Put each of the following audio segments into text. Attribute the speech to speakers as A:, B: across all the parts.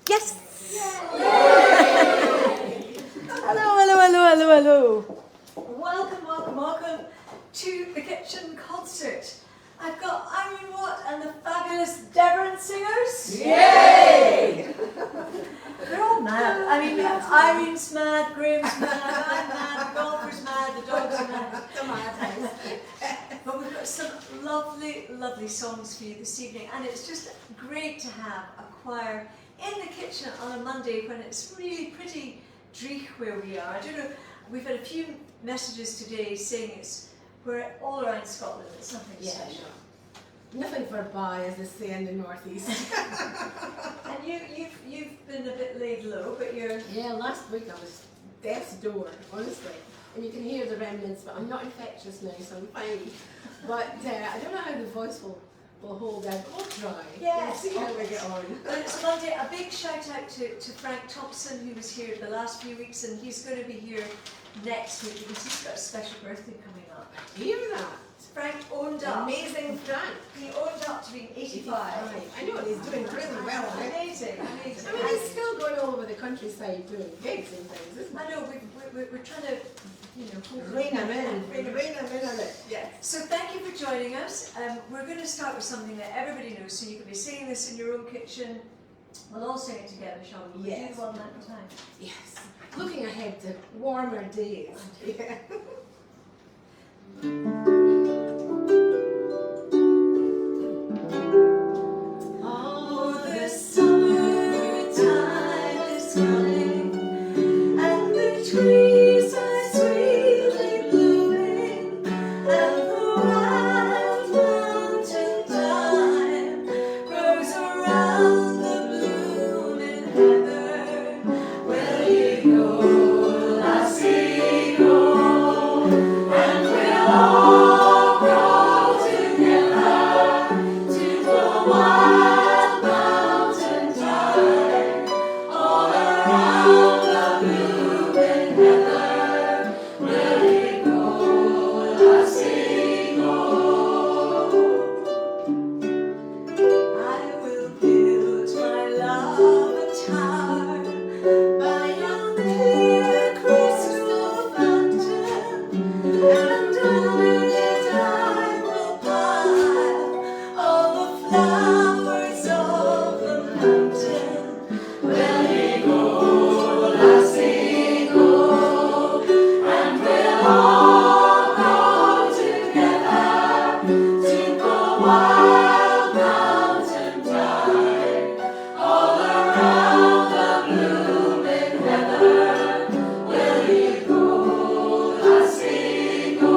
A: Yes! Hello.
B: Welcome to the kitchen concert. I've got Irene Watt and the fabulous Deveron Singers.
C: Yay!
B: They're all mad. I mean, Irene's mad, Graham's mad, I'm mad, the golfer's mad, the dogs are mad.
C: The madhouse.
B: But we've got some lovely songs for you this evening, and it's just great to have a choir in the kitchen on a Monday when it's really pretty dreich where we are. I don't know, we've had a few messages today saying we're all around Scotland, it's something special.
C: No. Nothing for buy, as they say in the northeast.
B: And you've been a bit laid low, but you're...
C: Yeah, last week I was death's door, honestly. And you can hear the remnants, but I'm not infectious now, so I'm fine. But I don't know how the voice will hold out. We'll try.
B: Yes.
C: We'll see how we get on.
B: But it's Monday. A big shout out to Frank Thompson, who was here the last few weeks, and he's going to be here next week because he's got a special birthday coming up.
C: Hear that?
B: Frank owned up.
C: Amazing Frank.
B: He owned up to being 85.
C: I know, he's doing really well.
B: Amazing.
C: I mean, he's still going all over the countryside doing gigs and things, isn't he?
B: I know, we're trying to,
C: Rein him in on it.
B: Yeah. So thank you for joining us. We're going to start with something that everybody knows, so you can be singing this in your own kitchen. We'll all sing it together, shall we?
C: Yes.
B: Do one at a time.
C: Yes. Looking ahead to warmer days. Yeah.
B: Oh, the summertime is coming, and the trees are sweetly blooming, and the wild mountain thyme grows around the blooming heather. Will ye go, lassie, go, and we'll all grow together to the wild mountain thyme, all around the blooming heather. Will ye go, lassie, go? I will build my love a tower by yon clear crystal fountain, and on it I will pile all the flowers of the mountain. Will ye go, lassie, go, and we'll all go together to the wild mountain thyme, all around the blooming heather. Will ye go, lassie, go?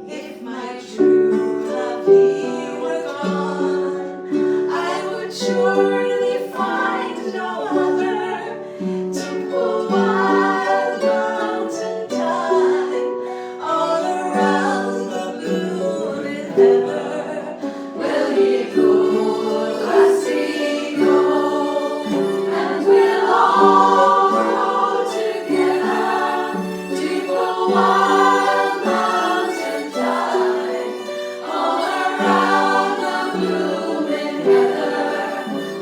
B: If my true love he were gone, I would surely find no other to pull wild mountain thyme, all around the blooming heather. Will ye go, lassie, go, and we'll all grow together to the wild mountain thyme, all around the blooming heather.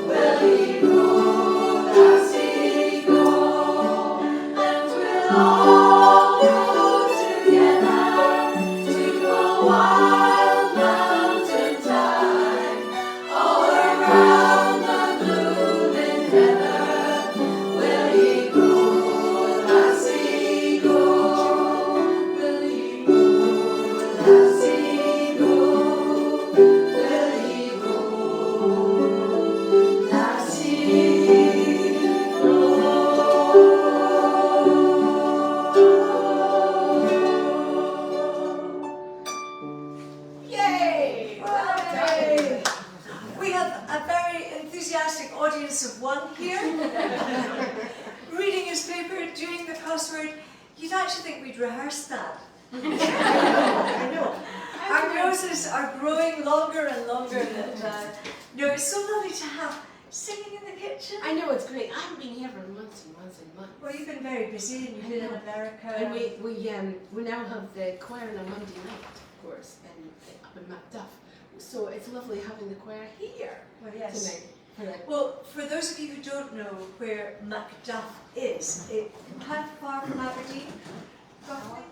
B: Will ye go, lassie, go, and we'll all grow together to the wild mountain thyme, all around the blooming heather. Will ye go, lassie, go? Will ye go, lassie, go? Will ye go, lassie, go? Yay!
C: Yay!
B: We have a very enthusiastic audience of one here, reading his paper, doing the crossword. You'd actually think we'd rehearsed that.
C: I know.
B: Our noses are growing longer and longer. No, it's so lovely to have singing in the kitchen.
C: I know, it's great. I haven't been here for months and months and months.
B: Well, you've been very busy and you've been in America.
C: And we now have the choir on a Monday night, of course, and up in Macduff. so it's lovely having the choir here
B: Well, yes.
C: tonight. Right.
B: Well, for those of you who don't know where Macduff is, how far from Aberdeen? Roughly?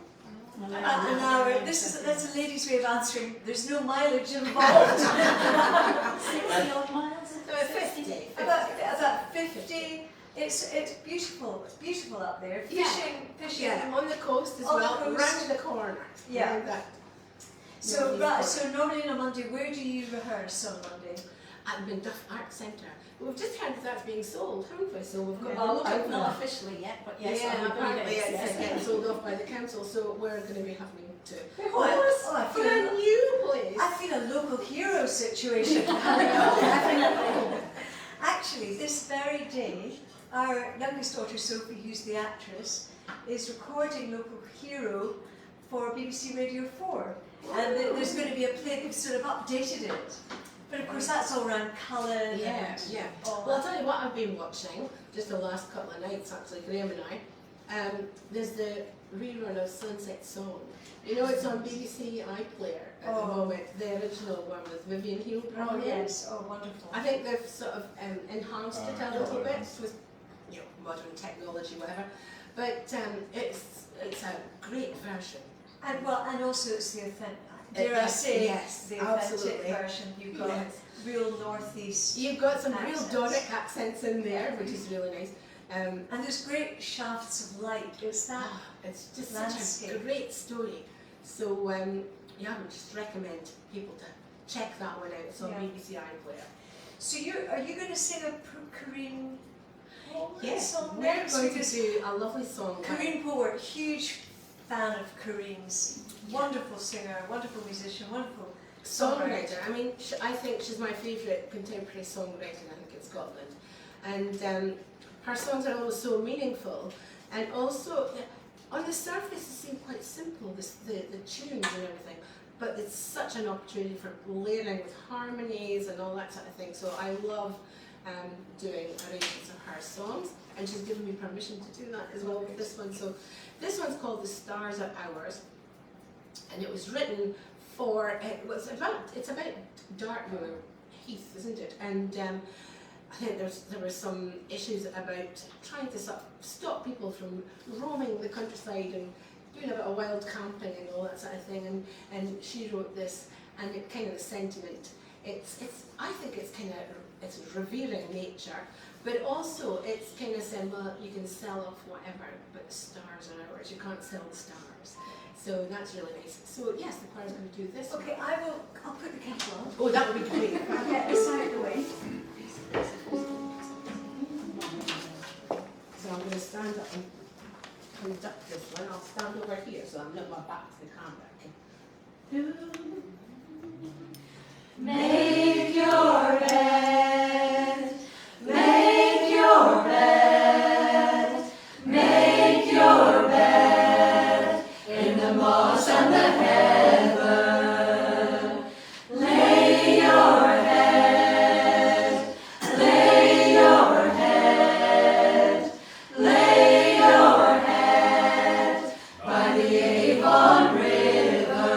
B: An hour. That's a lady's way of answering. There's no mileage involved.
A: 60 odd miles?
C: So 50.
B: About 50. It's beautiful. It's beautiful up there. Fishing.
C: Yeah, on the coast as
B: On the
C: well,
B: coast.
C: round the corner.
B: Yeah.
C: Like that.
B: So normally on a Monday, where do you rehearse on Monday?
C: At the Macduff Art Centre. We've just heard that that's being sold, haven't we? So we've got
B: Yeah.
C: a look out for
A: Not
C: that.
A: officially yet, but yes,
C: Yeah,
A: I believe
C: apparently
A: it is,
C: it's
A: yes.
C: getting sold off by the council, so we're going to be having to
B: I
C: for a new place.
B: I feel a local hero situation. Actually, this very day, our youngest daughter Sophie, who's the actress, is recording Local Hero for BBC Radio 4. And there's going to be a play, they've sort of updated it. But of course that's all around colour and
C: Yeah.
B: all
C: Well, I'll
B: that.
C: tell you what I've been watching, just the last couple of nights actually, Graham and I. There's the rerun of Sunset Song. You know, it's on BBC iPlayer at the moment, the original one with Vivian Hill.
B: Oh yes, oh wonderful.
C: I think they've sort of enhanced it a little bit with, you know, modern technology, whatever. But it's a great version.
B: And also it's the authentic, dare I say,
C: yes,
B: the
C: absolutely.
B: authentic version. You've got
C: Yes.
B: real northeast.
C: You've got some
B: accents.
C: real Doric accents in there, which is really nice.
B: And there's great shafts of light. It's that.
C: It's just such a
B: landscape.
C: great story. So yeah, I would just recommend people to check that one out. It's on
B: Yeah.
C: BBC iPlayer.
B: So are you going to sing a Corinne Polwart
C: Yes,
B: song
C: we're
B: next?
C: going to
B: Because
C: do a lovely song.
B: Corinne Polwart, huge fan of Corinne's. Wonderful singer, wonderful musician, wonderful
C: Songwriter. I mean, I think she's my favourite contemporary songwriter, I think, in Scotland. And her songs are always so meaningful. And also, on the surface, they seem quite simple, the tunes and everything. But it's such an opportunity for layering with harmonies and all that sort of thing. So I love doing arrangements of her songs. And she's given me permission to do that as well with this one. So this one's called The Stars Are Ours. And it was written for, it's about Dartmoor Heath, isn't it? And I think there were some issues about trying to sort of stop people from roaming the countryside and doing a bit of wild camping and all that sort of thing. And she wrote this, and it kind of the sentiment. I think it's revering nature, but also it's kind of saying, well, you can sell off whatever, but the stars are ours. You can't sell the stars. So that's really nice. So yes, the choir's going to do this.
B: Okay, I'll put the kettle on.
C: Oh, that would be great.
B: I'll get this out of the way.
C: So I'm going to stand up and conduct this one. I'll stand over here so I'm not my back to the camera.
B: Make your bed, make your bed, make your bed in the moss and the heather. Lay your head, lay your head, lay your head by the Avon River.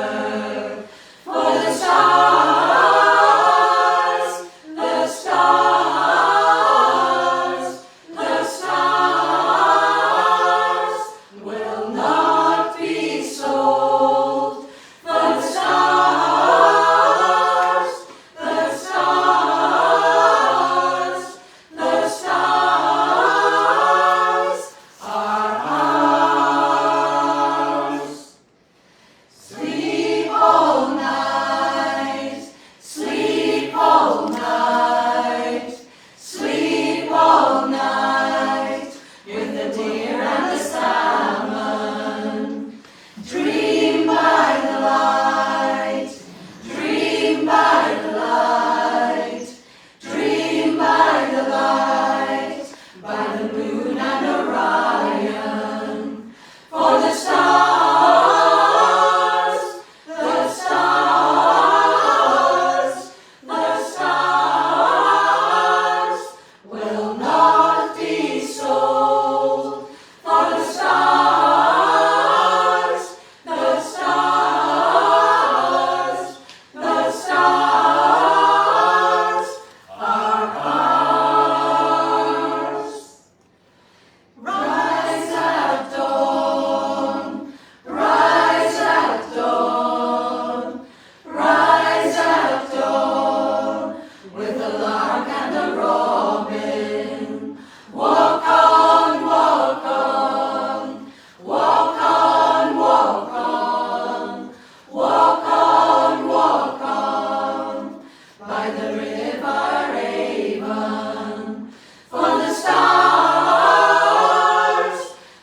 A: by the river Avon. For the stars,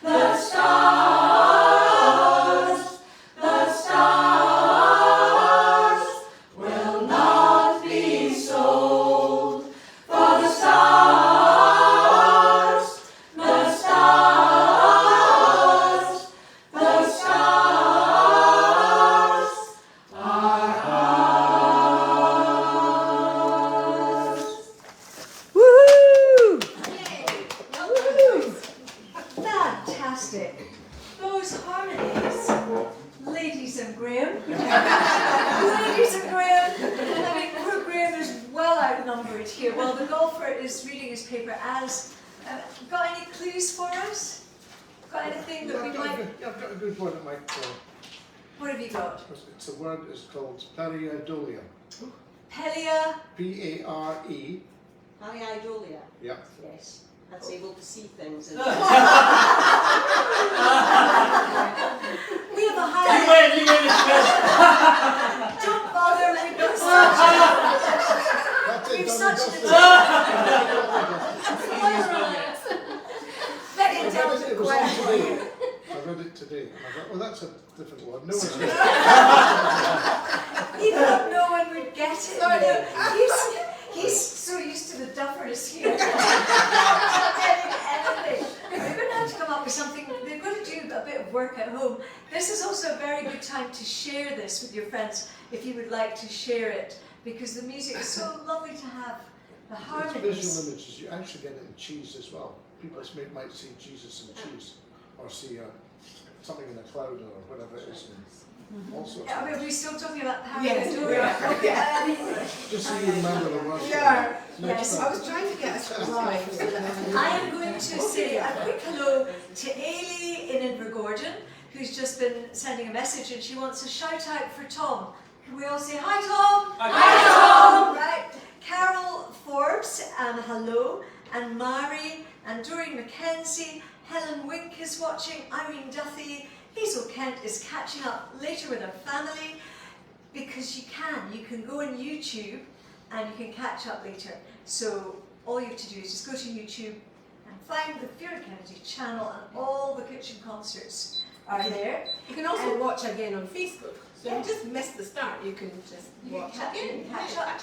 A: the stars, the stars will not be sold. For the stars, the stars, the stars are ours.
B: Woohoo! Fantastic. Those harmonies, ladies and Graham. Ladies and Graham. I mean, poor Graham is well outnumbered here while the golfer is reading his paper. As got any clues for us? Got anything that we might?
D: I've got a good one that might.
B: What have you got?
D: It's a word. It's called pareidolia.
B: Pelia.
D: P-A-R-E.
E: Pareidolia.
D: Yeah.
E: Yes. That's able to see things. And
B: We have a high.
F: You win this quiz.
B: Don't bother. We've got
D: That's it.
B: We've
D: done
B: such
D: and
B: a-
D: dusted.
B: very
D: I
B: intelligent
D: read it
B: question.
D: today. I read it today. And I thought, well, that's a different word. No one's got
B: You thought no one would get it.
C: Sorry.
B: No, he's so used to the duffers here. Not getting anything. They're going to have to come up with something. They're going to do a bit of work at home. This is also a very good time to share this with your friends if you would like to share it, because the music is so lovely to have. The
D: It's
B: harmonies.
D: visual images. You actually get it in cheese as well. People might see Jesus and cheese, or see something in a cloud or whatever it is. And all sorts
B: Yeah,
D: of
B: are we still talking about
C: Yes, we
B: Pareidolia?
C: are.
B: Okay.
D: Just so you remember the word.
C: Yeah.
D: Next
B: Yes,
C: I
D: time.
C: was trying to get us right.
B: I am going to say a quick hello to Ailey in Invergordon, who's just been sending a message, and she wants a shout out for Tom. Can we all say hi, Tom?
F: Hi,
B: Tom! Right. Carol Forbes, hello, and Mary, and Doreen Mackenzie, Helen Wink is watching, Irene Duffy, Hazel Kent is catching up later with her family, because you can go on YouTube and you can catch up later. So all you have to do is just go to YouTube and find the Fiona Kennedy channel, and all the kitchen concerts are there.
C: You can also watch again on Facebook. So
B: Yeah.
C: if you just missed the start, you can just
B: You can
C: watch
B: catch
C: again.
B: catch up.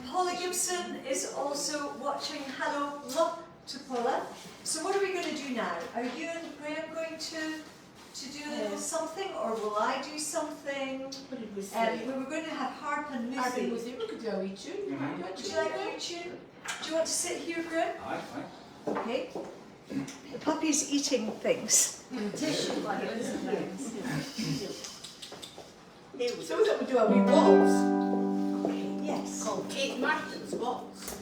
B: Paula Gibson is also watching. Hello, love to Paula. So what are we going to do now? Are you and Graham going to do a little something, or will I do something?
C: What did we say?
B: We were going to have harp and
C: I think
B: music.
C: we could do a wee tune.
F: Mhm.
B: Would you like a tune? Do you want to sit here, Graham?
F: Aye, aye.
B: Okay. The puppy's eating things.
C: So we thought we'd do a wee waltz
B: Yes.
C: called Kate Martin's Waltz.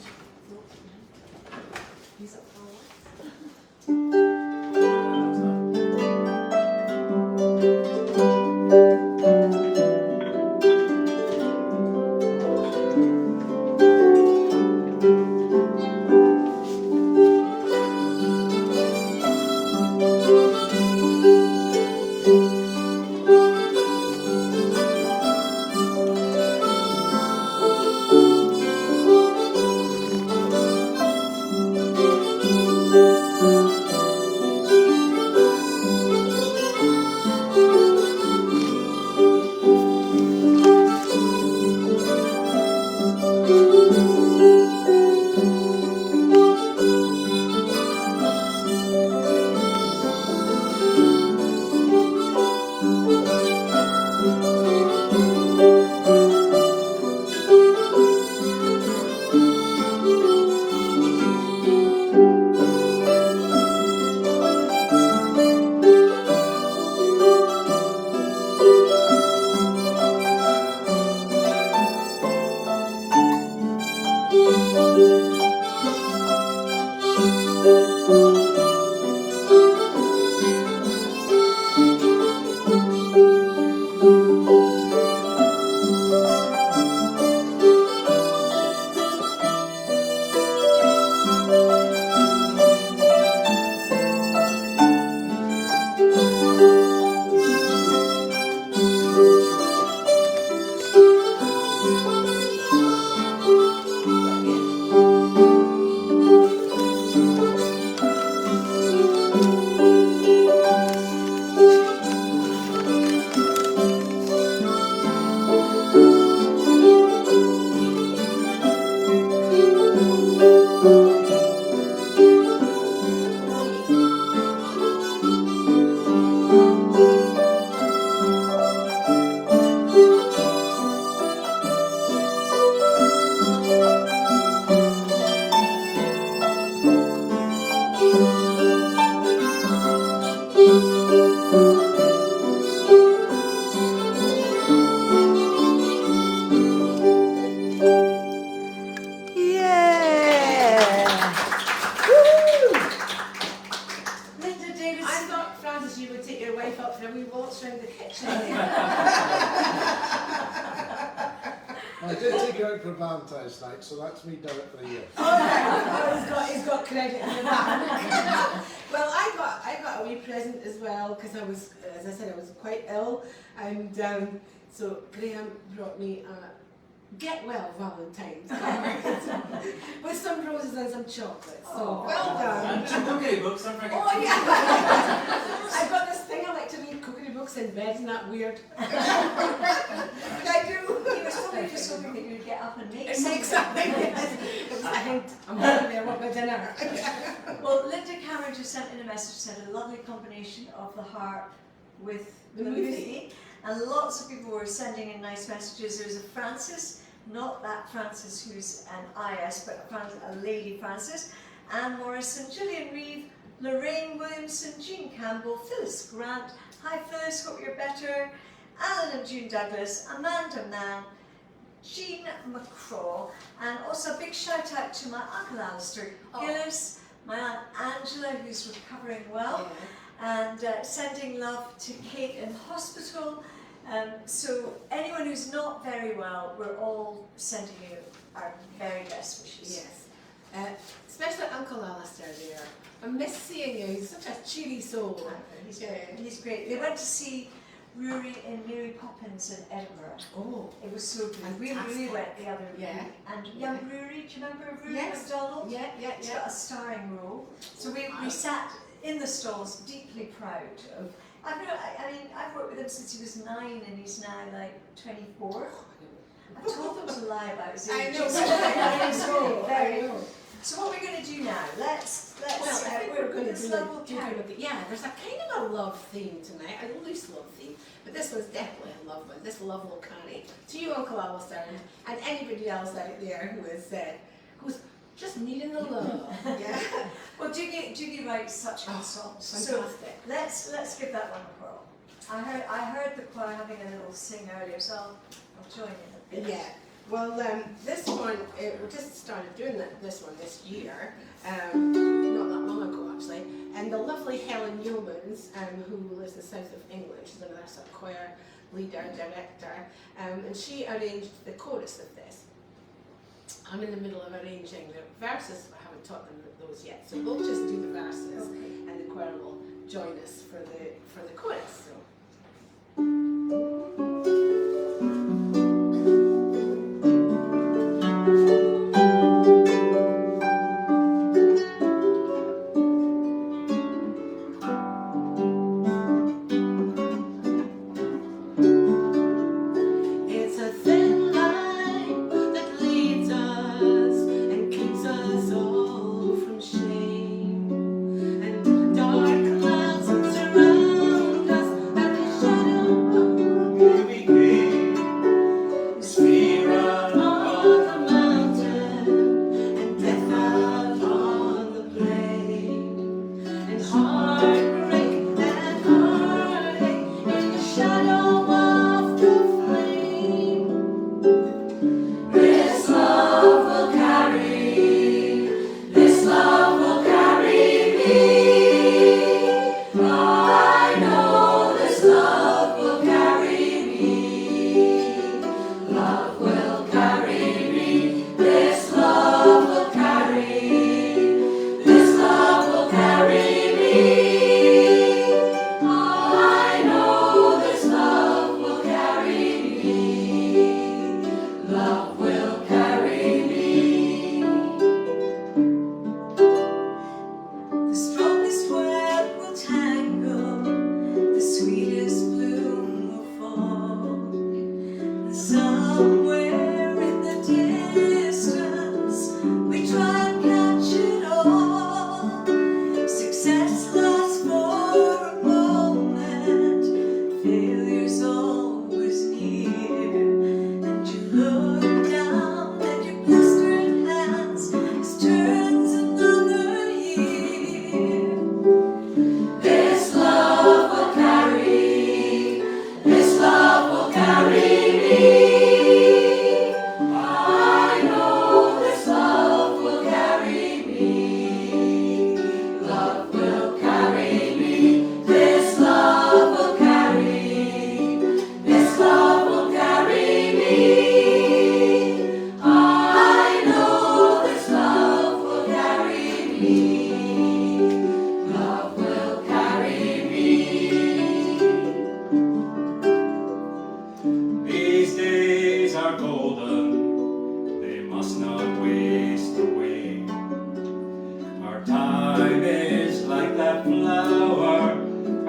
C: waltz around the kitchen.
D: I did take her out for Valentine's night, so that's me done it for a year.
C: He's got credit in the back. Well, I got a wee present as well because I was, as I said, I was quite ill, and so Graham brought me a get well Valentine's with some roses and some chocolates. So well done.
F: And 2 cookery books, don't forget.
C: Oh yeah. I've got this thing I like to read cookery books in bed. Isn't that weird? But I do.
B: He was probably just hoping that you'd get up and make
C: It
B: something.
C: makes something. It was a hint. I'm hungry. I want my dinner.
B: Well, Linda Cameron just sent in a message, said a lovely combination of the harp with
C: The
B: the
C: movie.
B: movie. And lots of people were sending in nice messages. There was a Frances, not that Frances who's an IS, but a lady Frances, Anne Morrison, Gillian Reeve, Lorraine Williamson, Jean Campbell, Phyllis Grant. Hi Phyllis, hope you're better. Alan and June Douglas, Amanda Mann, Jean McCraw, and also a big shout out to my Uncle Alistair Gillis, my Aunt Angela, who's recovering well, and sending love to Kate in hospital. So anyone who's not very well, we're all sending you our very best wishes.
C: Yes. Especially Uncle Alistair there. I miss seeing you. He's such a cheery soul.
B: He's great. They went to see Rory and Mary Poppins in Edinburgh.
C: Oh.
B: It was so good. We went the other week. And young Rory, do you remember Rory MacDonald?
C: Yeah.
B: He's got a starring role. So we sat in the stalls, deeply proud of. I've worked with him since he was 9, and he's now like 24. I told them to lie about his age.
C: I know.
B: So what we're going to do now? Let's.
C: Well, I think we're going to
B: this
C: do
B: level
C: there's a kind of a love theme tonight, a loose love theme, but this one's definitely a love one. This love will carry to you, Uncle Alistair, and anybody else out there who is who's just needing the love. Yeah.
B: Well, Doogie writes such good songs.
C: Fantastic.
B: So let's give that one a whirl. I heard the choir having a little sing earlier, so I'll join in a bit.
C: Yeah. Well, this one, we just started doing this one this year, not that long ago actually, and the lovely Helen Yeomans, who lives in the south of England, she's another sort of choir leader and director, and she arranged the chorus of this. I'm in the middle of arranging the verses, but I haven't taught them those yet, so we'll just do the verses, and the choir will join us for the chorus. So.
A: Dark clouds surround us.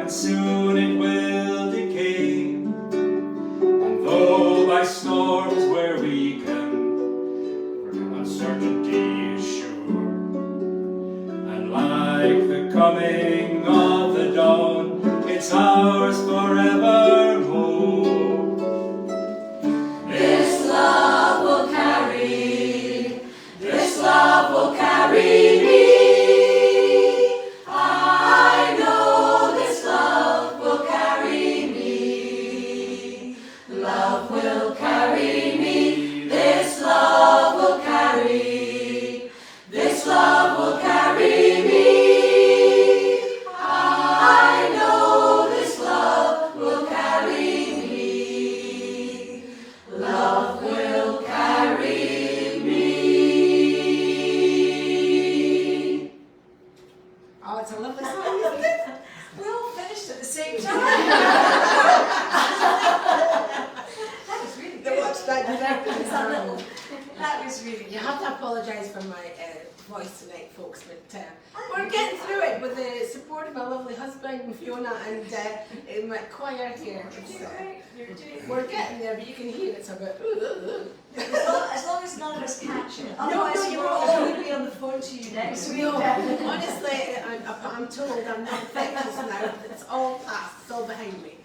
F: and soon it will decay. And though by storms we're weakened, for uncertainty is sure. And like the coming of the dawn, it's ours forevermore.
A: This love will carry, this love will carry me. I know this love will carry me. Love will carry me. This love will carry. This love will carry me. I know this love will carry me. Love will carry me.
C: Oh, it's a lovely song, isn't it?
B: We all finished at the same time. That was really
C: The
B: good.
C: watch that directly.
B: That was really
C: You
B: good.
C: have to apologise for my voice tonight, folks, but we're getting through it with the support of my lovely husband, Fiona, and my choir here.
B: You're
C: It's,
B: doing great. You're doing
C: we're getting there, but you can hear it's a bit.
B: As long as none of us catch it. Otherwise,
C: you
B: we're all going to be on the phone to you next week.
C: No, honestly, I'm told I'm not infectious now. It's all past. It's all behind me.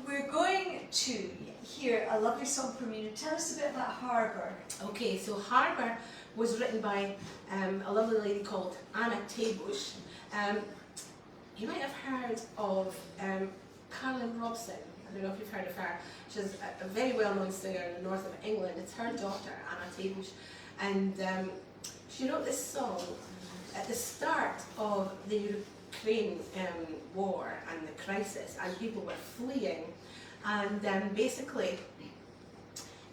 B: We're going to hear a lovely song from you. Tell us a bit about Harbour.
C: Okay, so Harbour was written by a lovely lady called Anna Tabush. You might have heard of Carolyn Robson. I don't know if you've heard of her. She's a very well-known singer in the north of England. It's her daughter, Anna Tabush, and she wrote this song at the start of the Ukraine war and the crisis, and people were fleeing, and basically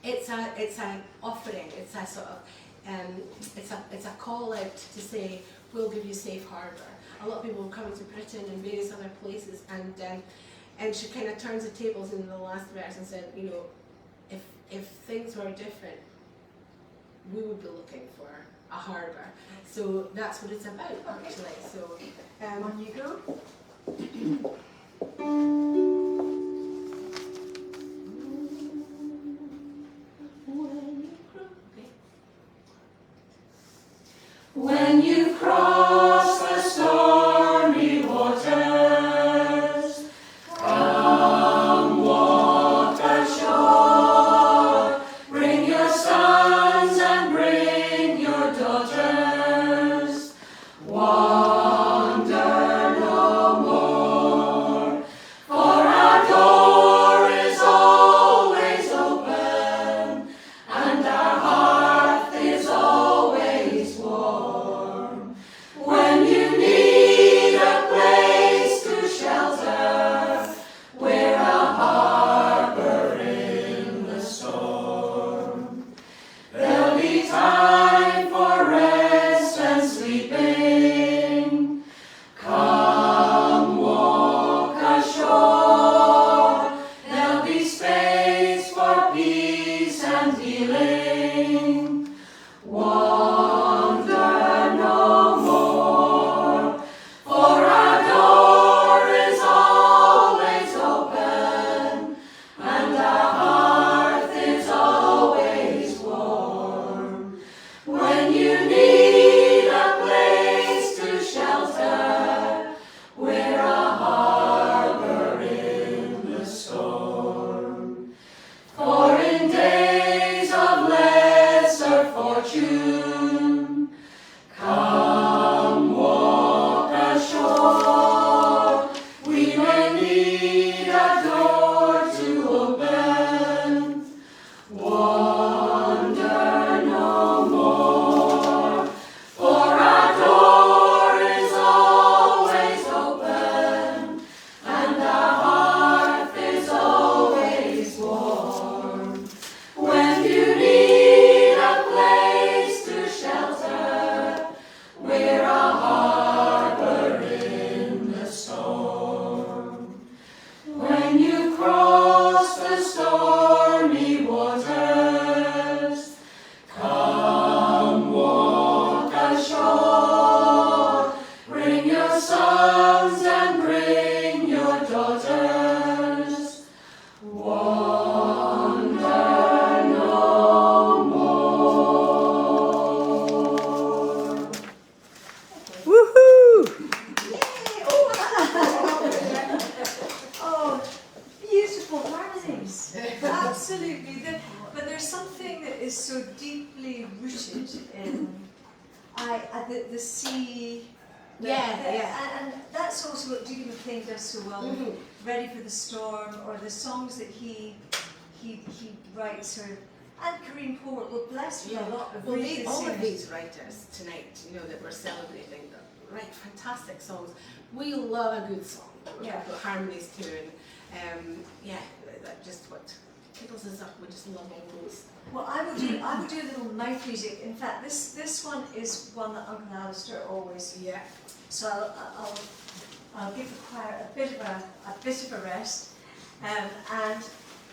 C: it's an offering. It's a sort of it's a call out to say we'll give you safe harbour. A lot of people were coming to Britain and various other places, and she kind of turns the tables in the last verse and said, you know, if things were different, we would be looking for a harbour. So that's what it's about, actually. So
B: On you go.
A: When you cross the stormy waters, come walk ashore. Bring your sons and bring your daughters. Wander no more, for our door is always open, and our hearth is always warm. When you need a place to shelter, we're a harbor in the storm. There'll be time for rest and sleeping. Come walk ashore. There'll be space for peace and healing. Wander no more, for our door is always open, and our hearth is always warm. When you need a place to shelter, we're a harbor in the storm. For in days of lesser fortune, come walk ashore. We may need a door to open. Wander no more,
B: in the sea. And that's also what Judy McLean does so well. Ready for the Storm, or the songs that he writes, and Corinne Port. We're blessed with a lot of really good
C: all of
B: singers.
C: these writers tonight, that we're celebrating, write fantastic songs. We love a good song. We've got harmonies too, and that's just what tickles us up. We just love all those.
B: Well, I will do a little mouth music. In fact, this one is one that Uncle Alistair always.
C: Yeah.
B: So I'll give the choir a bit of a rest, and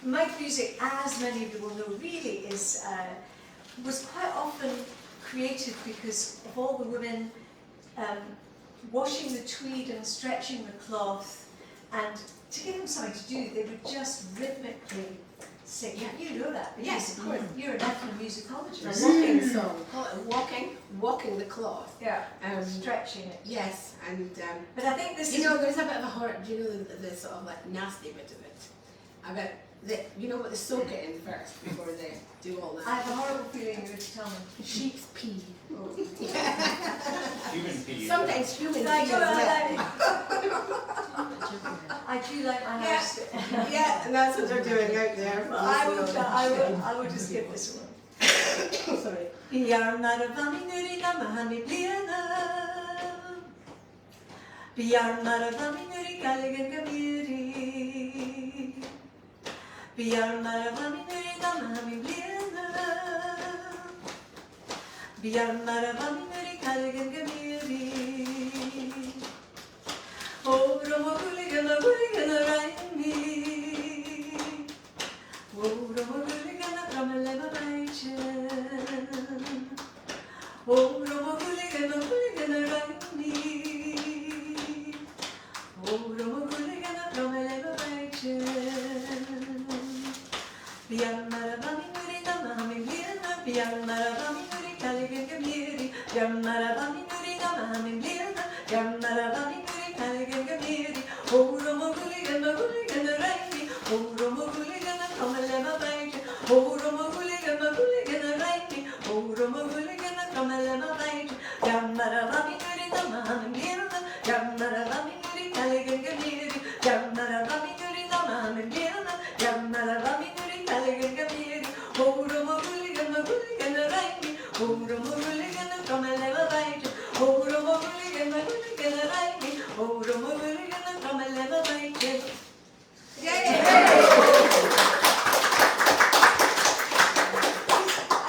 B: mouth music, as many of you will know, really was quite often created because of all the women washing the tweed and stretching the cloth, and to give them something to do, they would just rhythmically sing.
C: Yeah.
B: You know that, because
C: Yes, of course.
B: you're an ethnomusicologist.
C: A walking song. Call it walking the cloth.
B: Yeah, stretching it.
C: Yes, and
B: But I think this is...
C: there's a bit of a horror. Do you know the sort of like nasty bit of it? I bet what they soak it in first before they do all
B: I
C: that.
B: have a horrible feeling you're going to tell me.
C: Sheep's pee.
F: Human pee.
C: Sometimes human pee.
B: I do like my house.
C: Yeah, and that's what they're doing out there.
B: Well, I will just give this one.
C: Sorry.
B: Oh, Roma Guligana, Raimi. Oh, Roma Guligana, Ramaleva Baichen. Oh, Roma Guligana, Raimi. Oh, Roma Guligana, Ramaleva Baichen. Biarmarabami Nuri Namami Liana, Biarmarabami Nuri Kaligan Gamiri, Biarmarabami Nuri Namami Liana, Biarmarabami Nuri Kaligan Gamiri, Oh Romo Guligana, Raimi, Oh Romo Guligana, Kamalema Baija, Oh Romo Guligana, Raimi, Oh Romo Guligana, Kamalema Baija, Biarmarabami Nuri Namami Liana, Biarmarabami Nuri Kaligan Gamiri, Biarmarabami Nuri Namami Liana, Biarmarabami Nuri Kaligan Gamiri, Oh Romo Guligana, Raimi, Oh Romo Guligana, Kamalema Baija, Oh Romo Guligana, Raimi, Oh Romo Guligana, Kamalema Baija.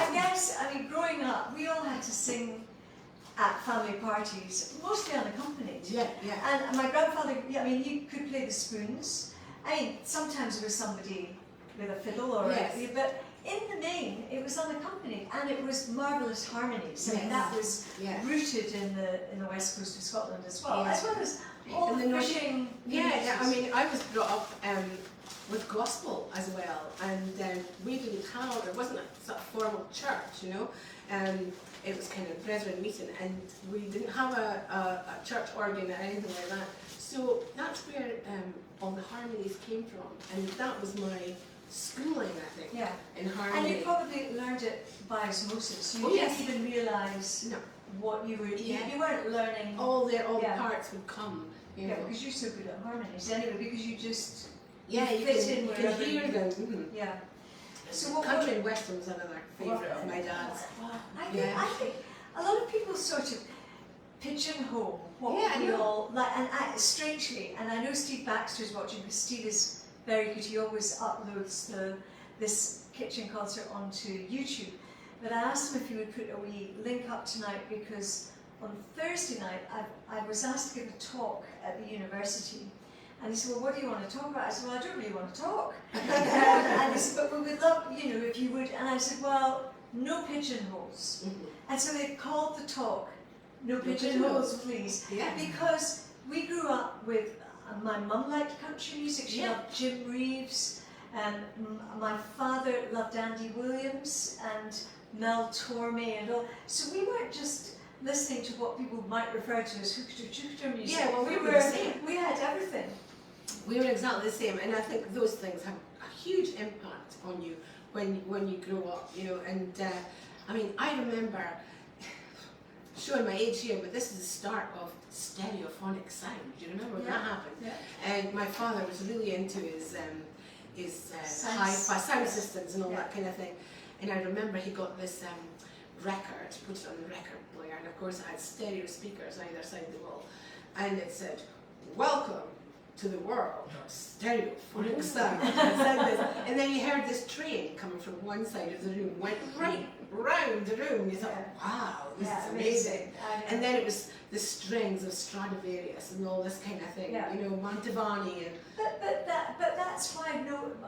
B: I guess, growing up, we all had to sing at family parties, mostly unaccompanied.
C: Yeah.
B: And my grandfather, he could play the spoons. Sometimes it was somebody with a fiddle but in the main, it was unaccompanied, and it was marvellous harmonies. That was rooted in the west coast of Scotland as well, as well as all the fishing.
C: I was brought up with gospel as well, and we didn't have, there wasn't a sort of formal church, it was kind of brethren meeting, and we didn't have a church organ or anything like that. So that's where all the harmonies came from, and that was my schooling, I think, in harmony.
B: And you probably learned it by osmosis. You didn't even realise what you were. You weren't learning.
C: All the parts would come.
B: Because you're so good at harmonies anyway. Because you just
C: you
B: fit in
C: can
B: wherever
C: hear
B: you.
C: them.
B: Yeah. So what
C: Country and western was another favourite of my dad's.
B: I think a lot of people sort of pigeonhole what we all like, and strangely, and I know Steve Baxter's watching because Steve is very good. He always uploads this kitchen concert onto YouTube. But I asked him if he would put a wee link up tonight because on Thursday night I was asked to give a talk at the university. And he said, well, what do you want to talk about? I said, well, I don't really want to talk. And he said, but we would love, if you would. And I said, well, no pigeonholes. And so they called the talk, No Pigeonholes, Please.
C: Yeah.
B: Because we grew up with, my mum liked country music. She loved Jim Reeves. And my father loved Andy Williams and Mel Tormé and all. So we weren't just listening to what people might refer to as hooter music.
C: Yeah, well,
B: we had everything.
C: We were exactly the same, and I think those things have a huge impact on you when you grow up, and I mean, I remember showing my age here, but this is the start of stereophonic sound. Do you remember when that happened?
B: Yeah.
C: And my father was really into his hi-fi sound systems and all that kind of thing. And I remember he got this record, put it on the record player, and of course it had stereo speakers either side of the wall. And it said, "Welcome to the world of stereophonic sound." And then you heard this train coming from one side of the room, went right round the room. You thought, wow, this is amazing. And then it was the strings of Stradivarius and all this kind of thing, you know, Mantovani and.
B: But that's why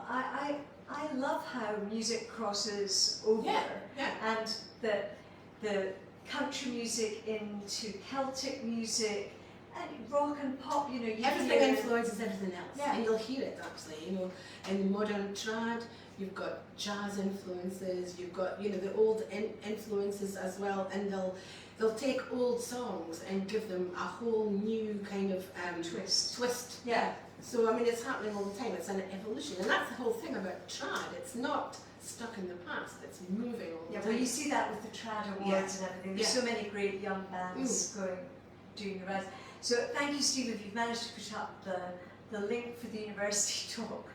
B: I love how music crosses over, and the country music into Celtic music. And rock and pop, you know,
C: everything influences everything else, and you'll hear it actually. You know, in modern trad, you've got jazz influences, you've got, you know, the old influences as well, and they'll take old songs and give them a whole new kind of twist. Yeah. So I mean, it's happening all the time. It's an evolution, and that's the whole thing about trad. It's not stuck in the past. It's moving all the time.
B: Well, you see that with the trad awards and everything. There's so many great young bands doing the rise. So thank you, Steve, if you've managed to put up the link for the university talk.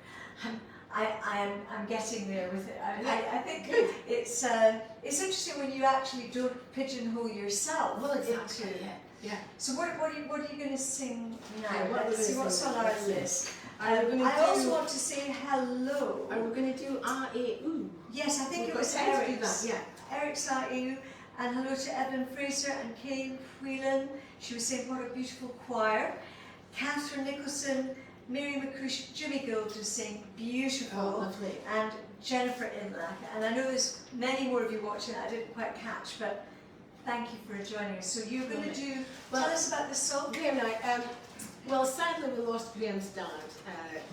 B: I'm getting there with it. I think it's interesting when you actually don't pigeonhole yourself into.
C: Yeah.
B: So what are you going to sing now?
C: Let's see
B: what's on our list. I also want to say hello.
C: Are we going to do A-E-U?
B: Yes, I think it was Eric's. Eric's A-E-U. And hello to Evan Fraser and Kay Whelan. She was saying what a beautiful choir. Catherine Nicholson, Mary McCush, Jimmy Gould was saying beautiful.
C: Oh, lovely.
B: And Jennifer Imlach. And I know there's many more of you watching that I didn't quite catch, but thank you for joining us. So you're going to do, tell us about this song.
C: Graham and I, well, sadly we lost Graham's dad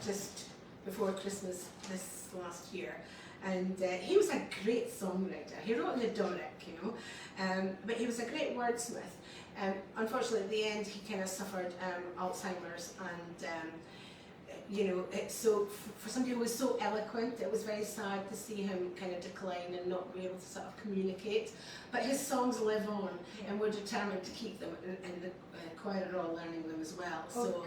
C: just before Christmas this last year. And he was a great songwriter. He wrote in the Doric, you know, but he was a great wordsmith. Unfortunately, at the end, he kind of suffered Alzheimer's, and you know, so for somebody who was so eloquent, it was very sad to see him kind of decline and not be able to sort of communicate. But his songs live on, and we're determined to keep them, and the choir are all learning them as well. So,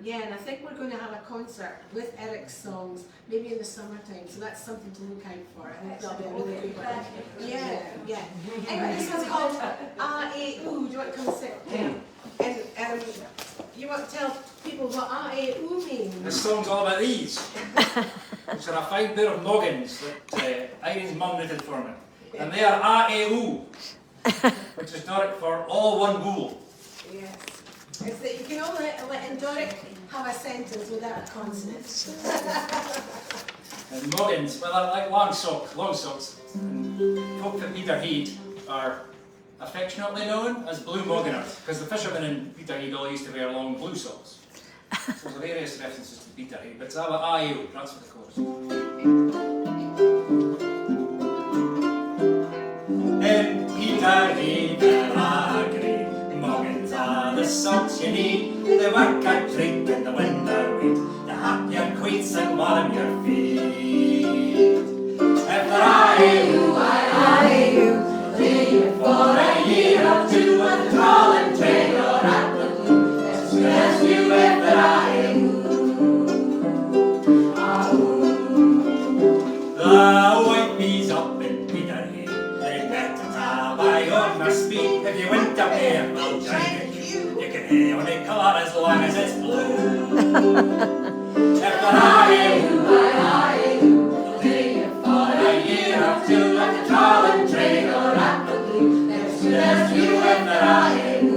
C: yeah, and I think we're going to have a concert with Eric's songs, maybe in the summertime, so that's something to look out for. I think that'll be a really good one. Yeah. Anyway, this one's called A-E-U. Do you want to come sit? And you want to tell people what A-E-U means?
F: This song's all about these, which are a fine pair of Moggins that Irene's mum knitted for me. And they are A-E-U, which is Doric for all one wool.
C: Yes. It's that you can only let in Doric have a sentence without a consonant.
F: And Moggins, well, they're like long socks. And folk from Peterhead are affectionately known as blue Mogginers, because the fishermen in Peterhead all used to wear long blue socks. So there's various references to Peterhead, but it's about A-E-U, that's what the chorus. In Peterhead there are green Moggins are the socks you need. They work a treat in the winter wheat, to hap your queets and warm your feet. If they're A-E-U, I-E-U, leave for a year or two with the trawl and trade or at the blue. As soon as you if they're A-E-U. The white bees up in Peterhead, they get to by your must be. If you went up here, we'll join you. You can have any colour as long as it's blue. If they're A-E-U, I-E-U, they'll take you for a year or two at the trawl and trade or at the blue. As soon as you if they're A-E-U.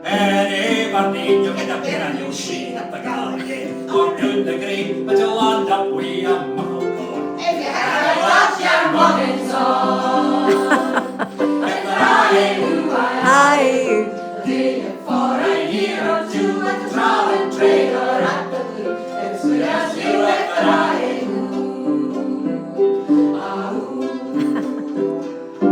F: Anybody, you'll get up here and you'll see up the galley again, or down the green, but you'll end up with a muffled corn. If you haven't got your Moggins on. If they're A-E-U, I-E-U, they'll take you for a year or two at the trawl and trade or at the blue. As soon as you if they're A-E-U.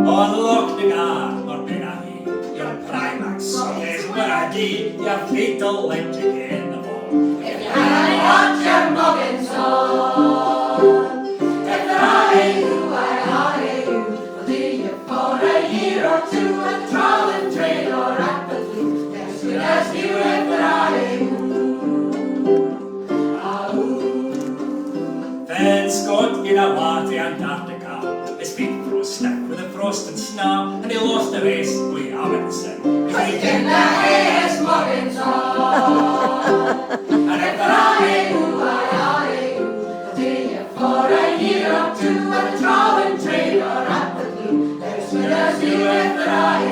F: On Loch the Gar, or Benahi, your Primax song is Winagee, your feet will let you in the morn. If you haven't got your Moggins on. in a watery Antarctica. His feet froze stiff with the frost and snow, and he lost the race with Amundsen.
A: Taking the hayes Moggins on.
F: And if there are
A: For a year or two at the trawling trade or at the blue, there's good as you if there are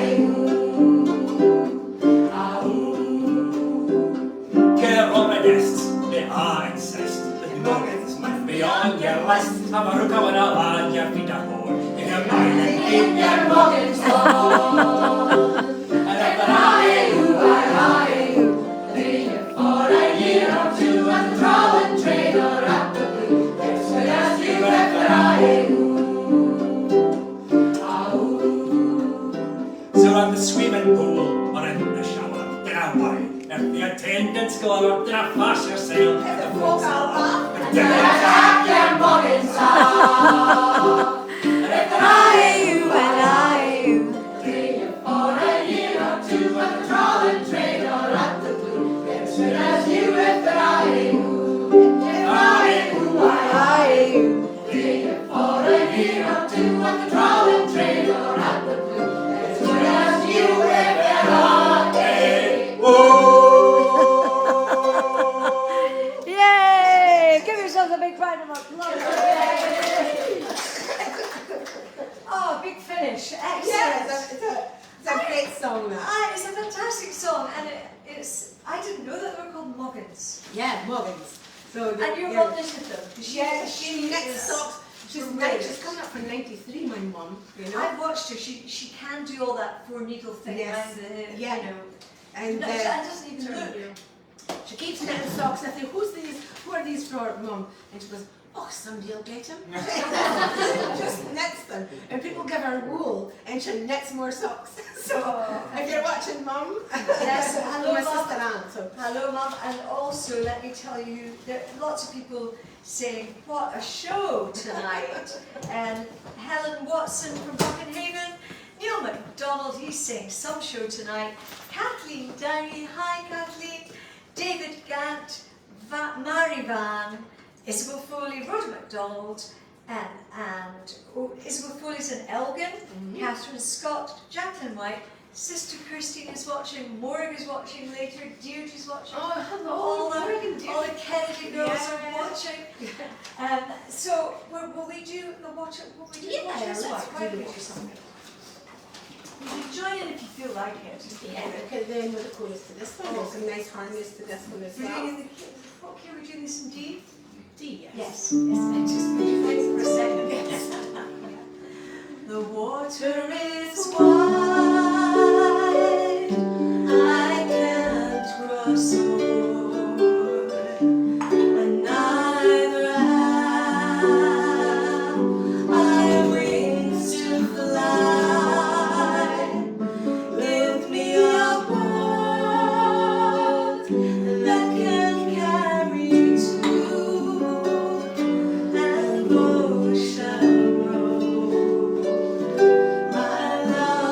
F: Romanists, they are insist that Moggins might be on your list. Have a rook on a land, your feet are poor. If you're mine and keep your Moggins on. And if there are
A: for a year or two at the trawling trade or at the blue, there's good as you if there are
F: So at the swimming pool or in the shower, then I worry. If the attendants go over, then I flash your sail. If the folks are up, then I
A: attack your Moggins on.
F: And if there are
A: For a year or two at the trawling trade or at the blue, there's good as you if there are For a year or two at the trawling trade or at the blue, there's good as you if there are
B: Yay! Give yourselves a big round of applause. Oh, big finish. Excellent.
C: Yeah, it's a great song now.
B: It's a fantastic song, and I didn't know that they were called Moggins.
C: Yeah, Moggins. So
B: And you're one with them.
C: Yeah, she knits
B: is
C: socks. She's coming up for 93, my mum. You know.
B: I've watched her. She can do all that 4-needle thing
C: Yes.
B: around the,
C: Yeah.
B: you know.
C: And
B: No, that doesn't even look.
C: she keeps knitting socks. I think, who are these for, Mum? And she goes, oh, somebody will get them. Just knits them. And people give her wool, and she knits more socks. So if you're watching, Mum,
B: Yes, hello,
C: my
B: Mum.
C: sister Anne. So.
B: Hello, Mum, and also let me tell you, there are lots of people saying, what a show tonight. And Helen Watson from Buckenhaven, Neil MacDonald, he's saying some show tonight. Kathleen Downey, hi Kathleen. David Gant, Mary Van, Isabel Foley, Rhoda MacDonald, and Isabel Foley's in Elgin, Catherine Scott, Jacqueline White, Sister Christine is watching, Morgan is watching later, Deirdre's watching.
C: Oh, hello,
B: all
C: Morgan,
B: the Kennedy girls
C: Yeah.
B: are watching. So will we do the watch? Will we do the watch this
C: let's
B: one? Why
C: do
B: don't we
C: the
B: do something? You can join in if you feel like it.
C: Yeah, okay, then we'll chorus to this one. There's some nice harmonies to this one as
B: We're
C: well.
B: doing what key are we doing this in D?
C: D,
B: Yes. Just put your face for a second. The water is wide, I can't cross o'er, and neither have I wings to fly. Lift me a boat that can carry two, and ocean road. My love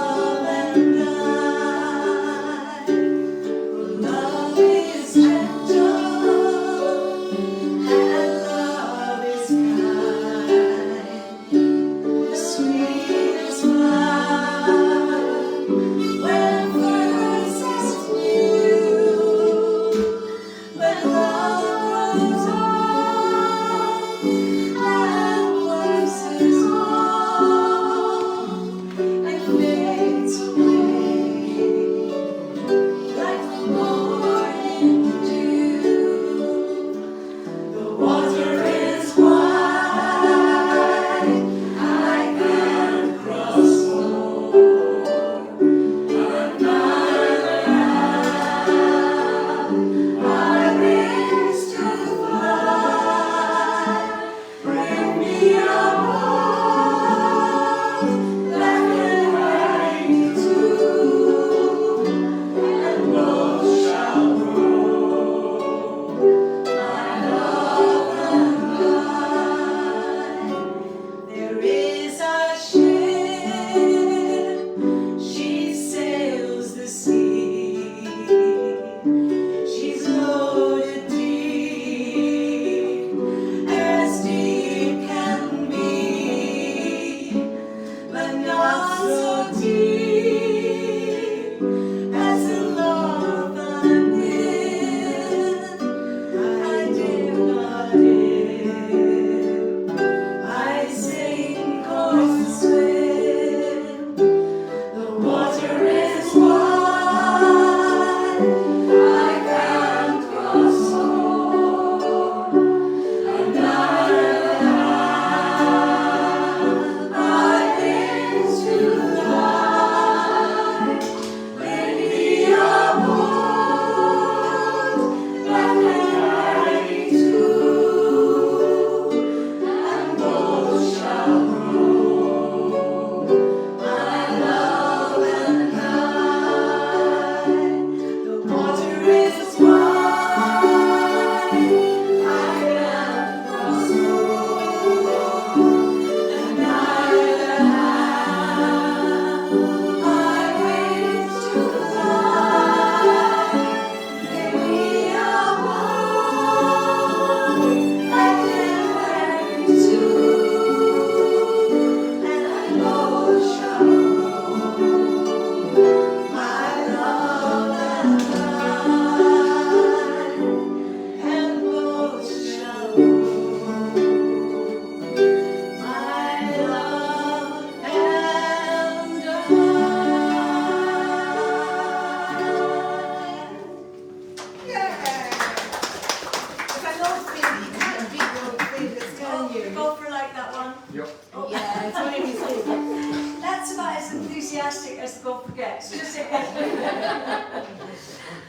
B: enthusiastic as the God Forgets. Just say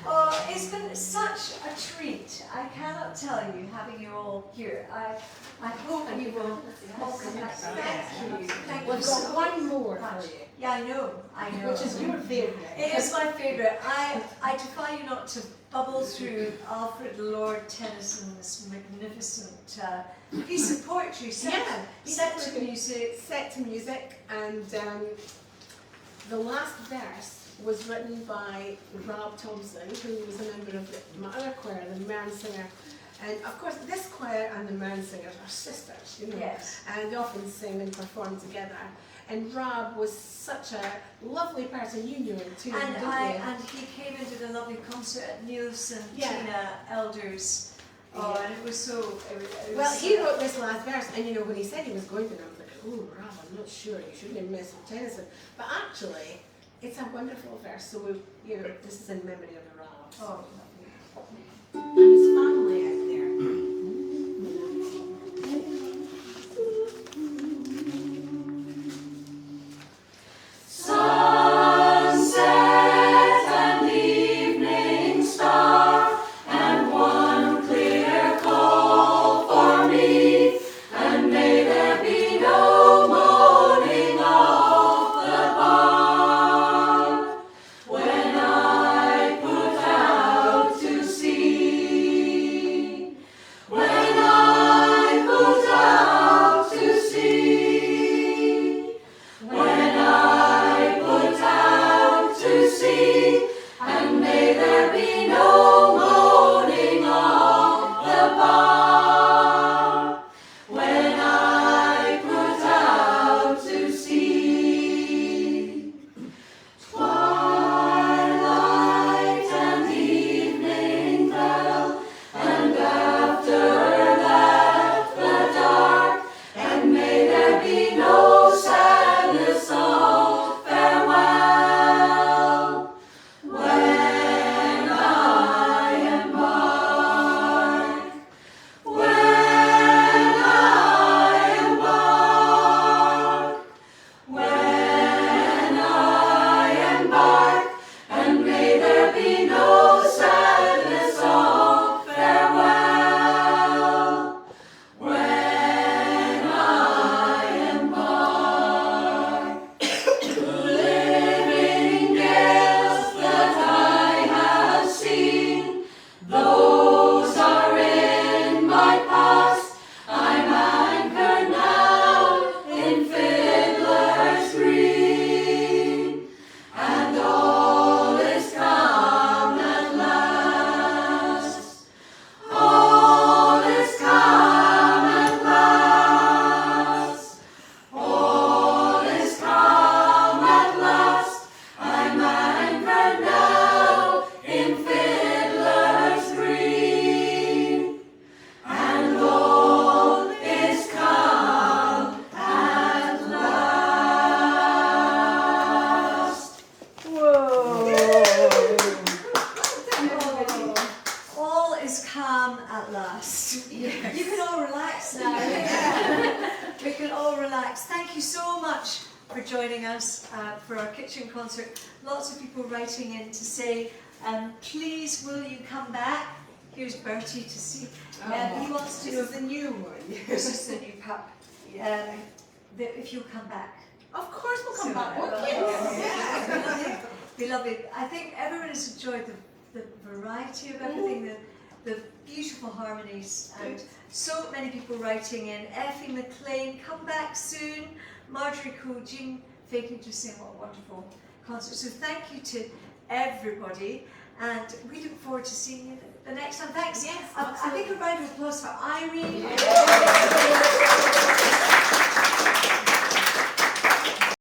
B: Oh, it's been such a treat. I cannot tell you, having you all here. I hope you will all come back. Thank you. Thank you
C: We've
B: so
C: got one more
B: much.
C: for you,
B: Yeah, I know.
C: which is your favourite.
B: It is my favourite. I defy you not to bubble through Alfred Lord Tennyson's magnificent piece of poetry set to music.
C: Set to music, and the last verse was written by Rob Thompson, who was a member of my other choir, the Mern Singer. And of course, this choir and the Mern Singers are sisters, you know,
B: Yes.
C: and they often sing and perform together. And Rob was such a lovely person. You knew him too, didn't you?
B: And he came and did a lovely concert at Niels and Tina Elder's. Oh, and it was so. It was
C: Well, he wrote this last verse, and you know, when he said he was going to, I was like, oh, Rob, I'm not sure. You shouldn't have messed with Tennyson. But actually, it's a wonderful verse. So we, you know, this is in memory of Rob.
B: Oh,
C: And his family out there.
A: Sunset and evening star, and one clear call for me, and may there be no moaning of the bar when I put out to sea. When I put out to sea. When I put out to sea, and may there be no moaning of the bar. When I put out to sea. Twilight and evening fell, and after that the dark, and may there be no sadness of farewell when I embark. When I embark. When I embark, and may there be no sadness of farewell when I embark. The living gales that I have seen, those are in my past. I'm anchored now in Fiddler's Green, and all is calm at last. All is calm at last. All is calm at last. I'm anchored now in Fiddler's Green, and all is calm at last.
B: all is calm at last. You can all relax now. We can all relax. Thank you so much for joining us for our kitchen concert. Lots of people writing in to say, please will you come back? Here's Bertie to see. He wants to know.
C: This is the new one.
B: This is the new pup. If you'll come back.
C: Of course we'll come
B: So,
C: back.
B: well,
C: We're kids.
B: Be lovely. I think everyone has enjoyed the variety of everything, the beautiful harmonies, and so many people writing in. Effie McLean, come back soon. Marjorie Cole, Jean Faking to sing, what a wonderful concert. So thank you to everybody, and we look forward to seeing you the next time. Thanks.
C: Yes,
B: I think a round of applause for Irene.
C: Yeah.